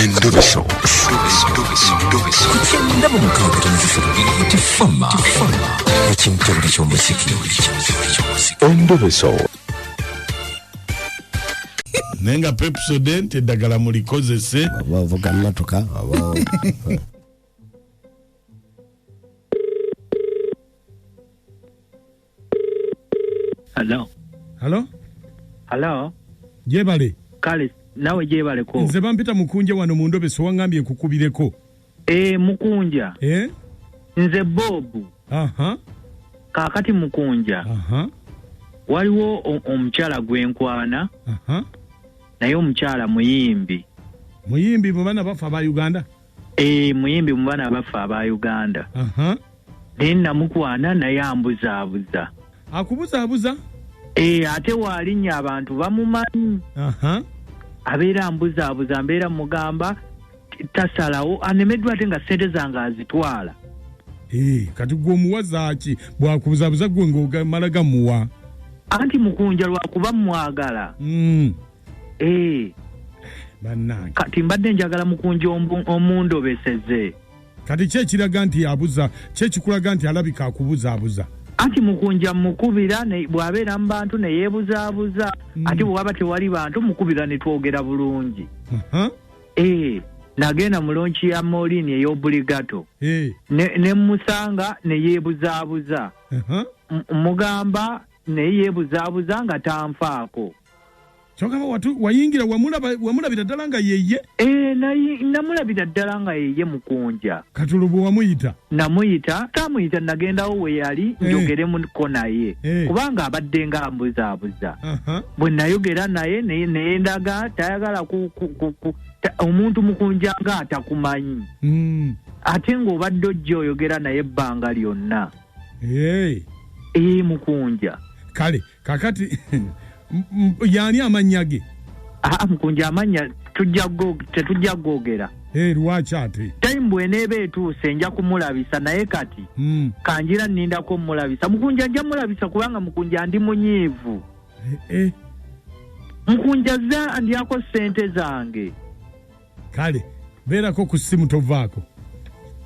Endobeso. Kugenda mu mukaaga tifama ekintu eky'omuziki. Endobeso. Nenga Pepsodent eddagala mulikozese abavuga mmotoka Hello. Jebale. Kale nawe jebale ko. Nze bampita mukunja wano mu Ndobeso wangambye nkukubireko. Mukunja. Nze Bob. Kakati mukunja. Waliwo omukyala gwenkwana. Naye omukyala muyimbi. Muyimbi mu bana bafa ba Uganda. Muyimbi mu bana bafa aba Uganda. Nina mukwana naye ambuzaabuza. Akubuzaabuza? Ate waalinya abantu bamumanyi. Abeera ambuzaabuza mbeera mugamba tasalawo anemeddwa ate nga ssente zange azitwala. Kati gwe omuwaza ki bw'akubuzaabuza gwe ng'omala gamuwa? Anti mukunja lwakuba mwagala. Bannange. Kati mbadde njagala mukunja omundobeseze. Kati ki ekiraga nti abuza, ki ekikulaga nti alabika akubuzaabuza? Anti mukunja mukubira bw'abeera mu bantu ne yeebuzaabuza. Ate bw'aba tewali bantu mukubira ne twogera bulungi. Nagenda mu lonchi ya Morini ey'obuligato. Ne musanga ne yeebuzaabuza. Mugamba ne yeebuzaabuza nga tanfaako. Kyokka wayingira wamulabira ddala nga yeye? Namulabira ddala nga yeye mukunja. Katulubu wamuyita? Namuyita, tamuyita nagendawo we yali njogereko naye. Kubanga abadde nga ambuzaabuza. Bwe nayogera naye ne ndaga tayagala omuntu mukunja nga atakumanyi. Ate ng'obadde ojja oyogera naye ebbanga lyonna. Mukunja. Kale, kakati yani amannya ge? Mukunja amanya tetujja googera. Lwaki ate? Time bw'eneeba etuuse nja kumulabisa naye kati kanjira nnindako mulabisa. Mukunja nja mulabisa kubanga mukunja ndi munyiivu. Mukunja za ndyako ssente zange. Kale, beerako ku ssimu tovaako.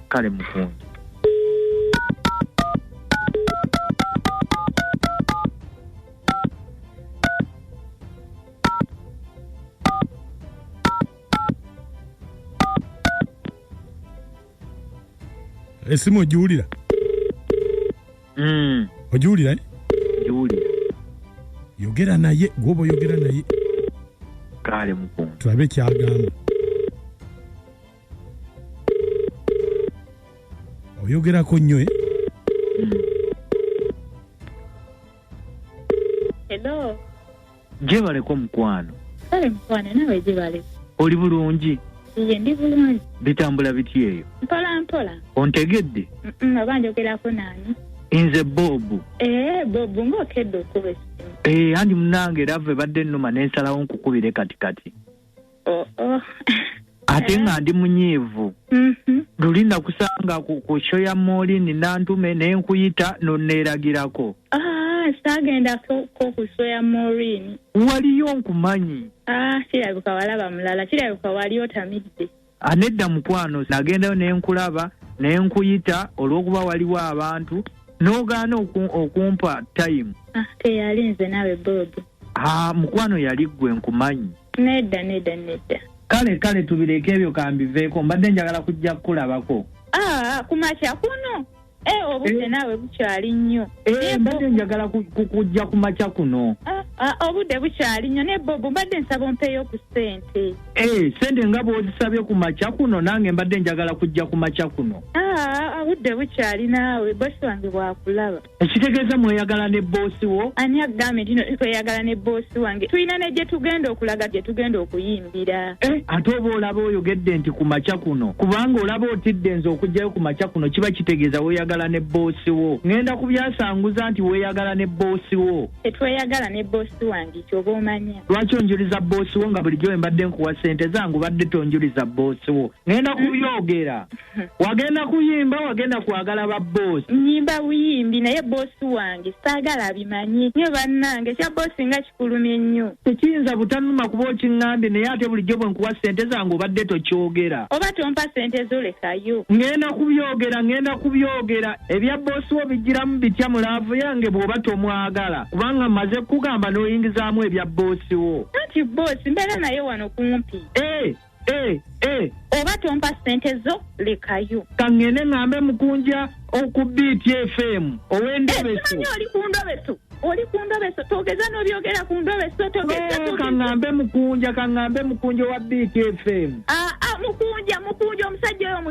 Kale mukunja. Esimu ogiwulira? Ogiwulira? Giwulira. Yogera naye, gwoba oyogera naye. Kale mukunja. Tulabe kyagamba. Oyogerako nnyo Hello. Jebaleko mukwano. Kale mukwano nawe jebaleko. Oli bulungi? Iye ndi bulungi. Bitambula biti eyo? Mpola. Ontegedde? Abanjogerako nani? Nze Bob. Bob ng'okedde okuba essimu. Andi munange lave badde nnuma n'ensalawo nkukubire katikati. Ate nga ndi munyiivu. Luli nakusanga ku show ya Morini nantume ne nkuyita nonneeragirako. Saagenda ko ku show ya Morini. Waliyo nkumanyi. Kirabika walaba mulala. Kirabika wali otamidde. Anedda mukwano nagendayo ne nkulaba ne nkuyita olw'okuba waliwo abantu n'ogaana okumpa time. Teyali nze nawe Bob. Mukwano yali ggwe nkumanyi. Nedda. Kale tubireke ebyo kambiveeko mbadde njagala kujja kukulabako. Kumakya kuno? Obudde naawe bukyali nnyo. Mbadde njagala kujja ku makya kuno. Obudde bukyali nnyo ne Bob mbadde nsaba ompeeyo ku ssente. Ssente nga bw'ozisabye ku makya kuno nange mbadde njagala kujja ku makya kuno. Obudde bukyali naawe boosi wange bwakulaba. Ekitegeeza mweyagala ne boosi wo? Ani agambye nti tweyagala ne boosi wange? Tulina ne gye tugenda okulaga gye tugenda okuyimbira. Ate oba olaba oyogedde nti ku makya kuno kubanga olaba otidde nze okujjayo ku makya kuno kiba kitegeeza weeyagala ne boosi wo. Ngenda kubyasanguza nti weeyagala ne boosi wo. Tetweyagala ne boosi boosi wange kyoba omanya. Lwaki onjuliza boosi wo nga bulijjo mbadde nkuwa ssente zangu badde tonjuliza boosi wo? Ngenda kubyogera. Wagenda kuyimba, wagenda kwagala ba boosi. Nyimba buyimbi naye boosi wange saagala abimanyi. Nye bannange kya boosi nga kikulumye nnyo. Tekiyinza butanuma kuba okiŋŋambye naye ate bulijjo bwe nkuwa ssente zangu obadde tokyogera. Oba tompa ssente zo lekayo. Ngenda kubyogera. Ebya boosi wo bijjiramu bitya mu laavu yange bw'oba tomwagala. Kubanga mmaze kugamba n'oyingizaamu ebya boosi wo. Anti boosi mbeera naye wano kumpi. Oba tompa ssente zo lekayo. Kangende ngambe mukunja oku BT FM ow'endobeso. Simanyi oli ku ndobeso togeza n'obyogera ku ndobeso togeza. Kangambe mukunja wa BT FM. Mukunja omusajja oyo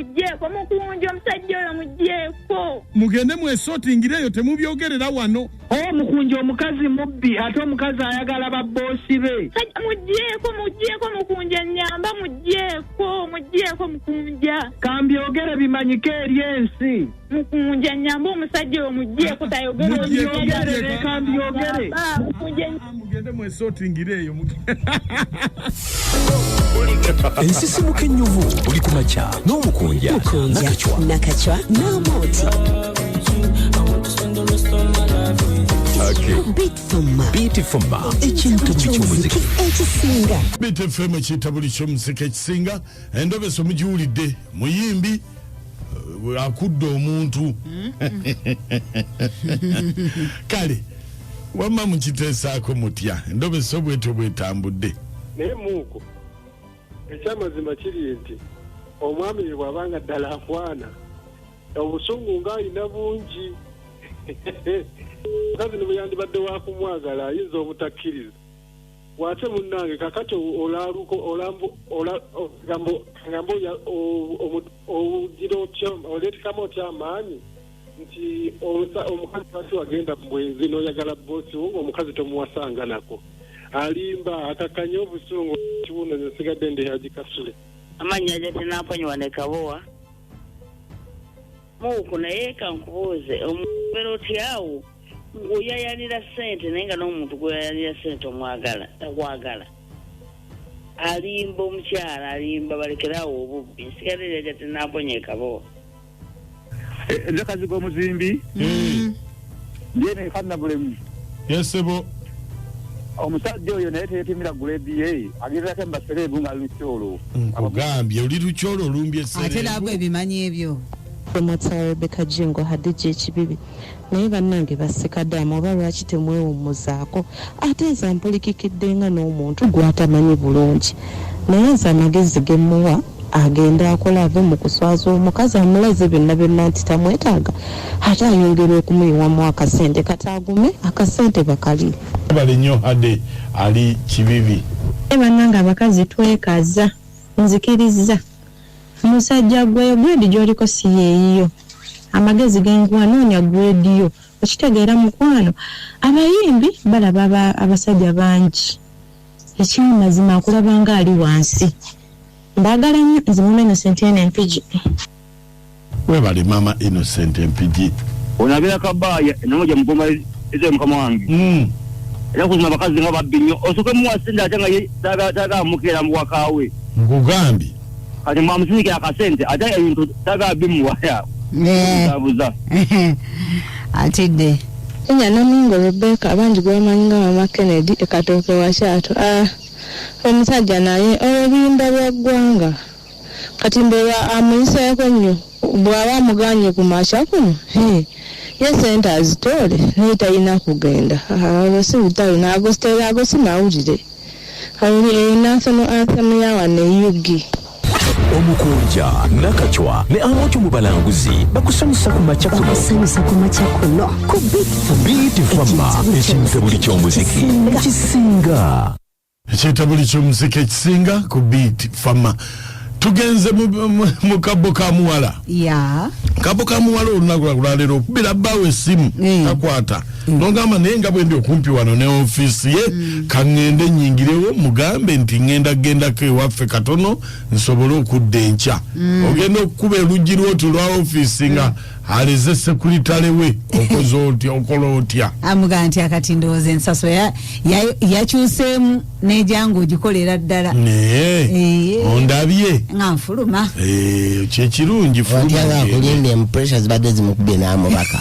mugjeeko. Mugende mwesotingireyo temubyogerera wano. Mukunja omukazi mubbi ate omukazi ayagala ba boosi be. Mugjeeko mukunja nyamba mugjeeko mukunja. Kambyogere bimanyike eri ensi. Mukunja nyamba omusajja oyo mugjeeko tayogere. Kambyogere. Mugende mwesotingireyo. Ensisimuka ennyuvu buli ku makya n'omukunja nakachwa n'omuti Beat Fama ekintu ky'omuziki ekisinga Beat FM ekiyita buli ky'omuziki ekisinga endobeso mugiwulidde muyimbi akudde omuntu kale wamma mukiteesaako mutya endobeso bwetyo bwetambudde naye muuko ekyamazima kiri nti omwami bw'abanga ddala afwana obusungu ng'alina bungi mukazi ne bwe yandibadde waakumwagala ayinza obutakkiriza wate munnange kakati ogira otya oleetekamu otya amaanyi nti omukazi kati wagenda mbwenzi n'oyagala boosi wo ng'omukazi tomuwasanga nako alimba akakanya obusungu kibuno nesigadde ndeyagikasule amanya jete napanywa ne kabowa muku naye kankubuuze omubero tyawo nguyayanira sente naye nga n'omuntu gweyayanira sente omwagala takwagala alimba omukyala alimba balekerawo obubbi nsigadde jete naponya ekabowa nze kazigo omuzimbi ndiene kanna bulemu yesebo omusajja oyo naye teyetimira grade ye agirako embasereevu nga lukyolo nkugambye oli lukyolo olumbye ate nabwe ebimanyi ebyo Promota Rebecca Jingo Hadija ekibibi naye bannange basekaddamu oba lwaki temwewummuzaako ate nze ampulikikidde nga n'omuntu gw'atamanyi bulungi naye nze amagezi ge mmuwa agenda akola ave mu kuswaza omukazi amulaze byonna nti tamwetaaga ate ayongera okumuyiwamu akasente kataagume akasente bakali bali nnyo hade ali kibibi bannange abakazi twekaza nzikiriza musajja gwe grade gy'oliko si yeeyo amagezi genguwa noonya grade yo okitegeera mukwano abayimbi balaba abasajja bangi ekyamazima akulaba nga ali wansi mbagala nnyo nze mama Innocent NPG webali mama Innocent NPG onabera kabaya namoja mugomba eze mukama wange era kuzima abakazi nga babbi nnyo osooke muwasinde ate nga taga mukera mu wakawe nkugambi kati mwamusinikira akasente ate ebintu taga bimuwaya abuza atidde enya Namingo Rebecca abangi gwemanyi nga mama Kennedy ekatooke wa Kyato omusajja naye olubimba lw'eggwanga kati mbeera amuyiseeko nnyo bw'aba amuganye ku makya kuno ye sente azitoole naye talina kugenda olwo si butale n'agositera agosi mawulire national anthem ya wano yugi omukunja nakachwa ne amooki mu balanguzi bakusanyusa ku makya kuno ku Beat Fama ekintu buli ky'omuziki ekisinga ekiyita buli ky'omuziki ekisinga ku Beat Fama tugenze mu kabo ka muwala kabo ka muwala olunaku lwaleero okubira bbaawo essimu takwata nogamba naye nga bwe ndi okumpi wano ne ofiisi ye kaŋŋende nnyingirewo mugambe nti ŋŋendagendako ewaffe katono nsobole okudda enkya ogenda okukuba eluggi lwotu lwa ofiisi nga aleze sekuritale we okoze otya okola otya amuga nti akati ndowooza ensaso yakyuseemu n'ejangu ogikolera ddala ondabye nga nfuluma kyekirungi fuluma kulinda empressure zibadde zimukubye n'amubaka